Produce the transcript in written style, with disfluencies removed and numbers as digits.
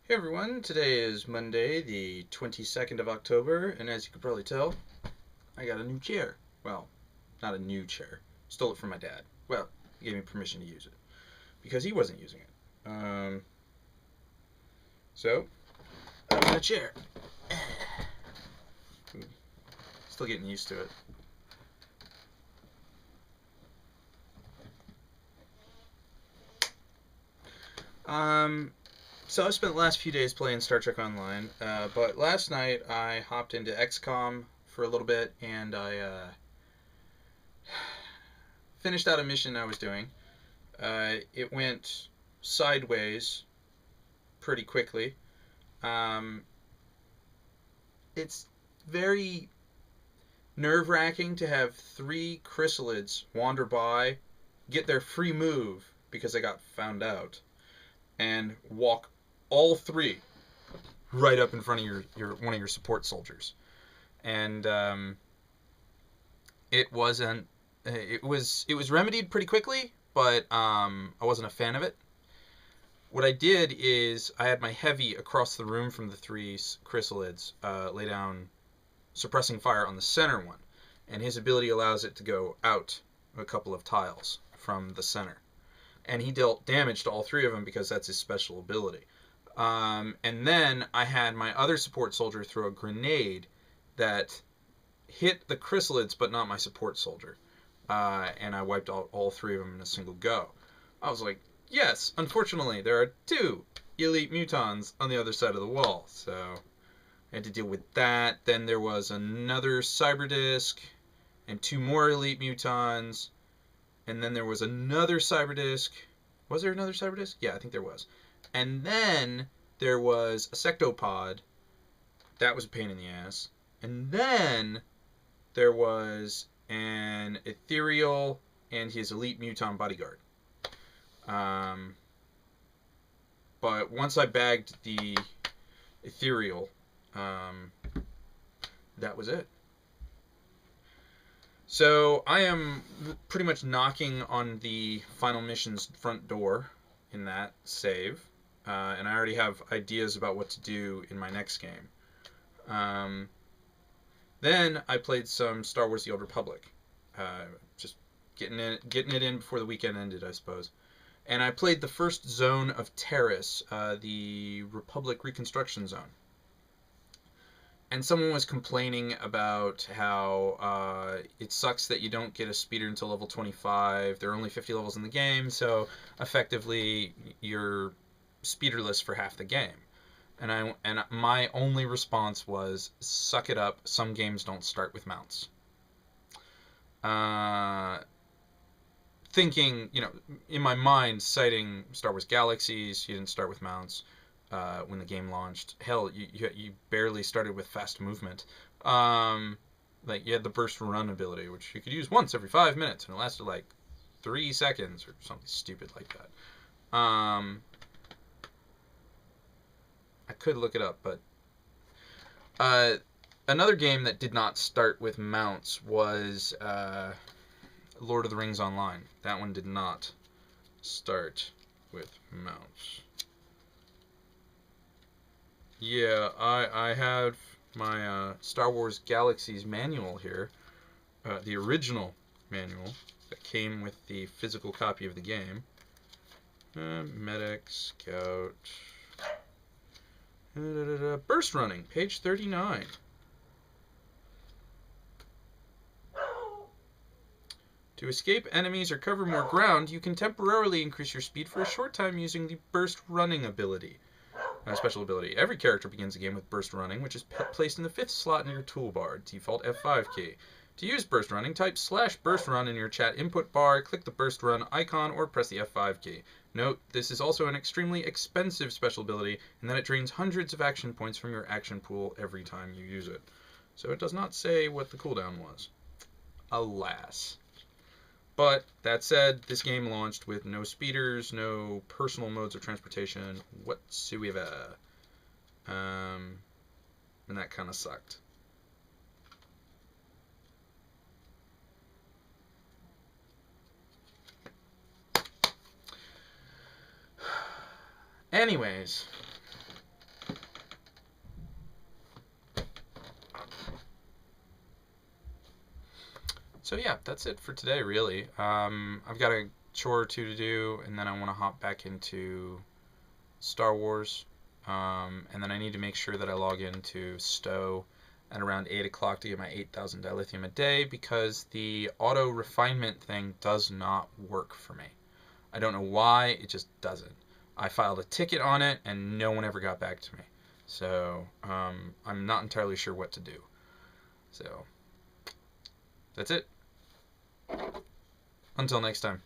Hey everyone, today is Monday, the 22nd of October, and as you can probably tell, I got a new chair. Well, not a new chair. Stole it from my dad. Well, he gave me permission to use it because he wasn't using it. So, I got a chair. Still getting used to it. So I spent the last few days playing Star Trek Online, but last night I hopped into XCOM for a little bit, and I finished out a mission I was doing. It went sideways pretty quickly. Um, it's very nerve wracking to have three chrysalids wander by, get their free move because they got found out, and walk all three right up in front of your one of your support soldiers. And it wasn't. It was remedied pretty quickly, but I wasn't a fan of it. What I did is I had my heavy across the room from the three chrysalids lay down suppressing fire on the center one, and his ability allows it to go out a couple of tiles from the center. And he dealt damage to all three of them because that's his special ability. And then I had my other support soldier throw a grenade that hit the chrysalids but not my support soldier. And I wiped all three of them in a single go. I was like, yes, unfortunately, there are two elite mutons on the other side of the wall, so I had to deal with that. Then there was another cyber disk and two more elite mutons, and then there was another cyber disk. Was there another cyber disk? Yeah, I think there was. And then there was a sectopod. That was a pain in the ass. And then there was an ethereal and his elite muton bodyguard. But once I bagged the ethereal, that was it. So I am pretty much knocking on the final mission's front door in that save, and I already have ideas about what to do in my next game. Then I played some Star Wars: The Old Republic, just getting it in before the weekend ended, I suppose. And I played the first zone of Terrace, the Republic Reconstruction Zone. And someone was complaining about how it sucks that you don't get a speeder until level 25. There are only 50 levels in the game, so effectively you're speederless for half the game. And my only response was, suck it up. Some games don't start with mounts. Thinking, in my mind, citing Star Wars Galaxies, you didn't start with mounts when the game launched. Hell, you barely started with fast movement. Like, you had the burst run ability, which you could use once every 5 minutes, and it lasted like 3 seconds or something stupid like that. I could look it up, but another game that did not start with mounts was Lord of the Rings Online. That one did not start with mounts. Yeah, I have my Star Wars Galaxies manual here, the original manual that came with the physical copy of the game. Medic, Scout, burst running, page 39. To escape enemies or cover more ground, you can temporarily increase your speed for a short time using the burst running ability. Special ability. Every character begins the game with burst running, which is placed in the 5th slot in your toolbar, default F5 key. To use burst running, type /burst run in your chat input bar, click the burst run icon, or press the F5 key. Note, this is also an extremely expensive special ability, in that it drains hundreds of action points from your action pool every time you use it. So it does not say what the cooldown was. Alas. But that said, this game launched with no speeders, no personal modes of transportation whatsoever. And that kind of sucked. Anyways, So yeah, that's it for today, really. I've got a chore or two to do, and then I want to hop back into Star Wars. And then I need to make sure that I log into Stowe at around 8 o'clock to get my 8,000 dilithium a day, because the auto refinement thing does not work for me. I don't know why, it just doesn't. I filed a ticket on it and no one ever got back to me. So I'm not entirely sure what to do. So that's it. Until next time.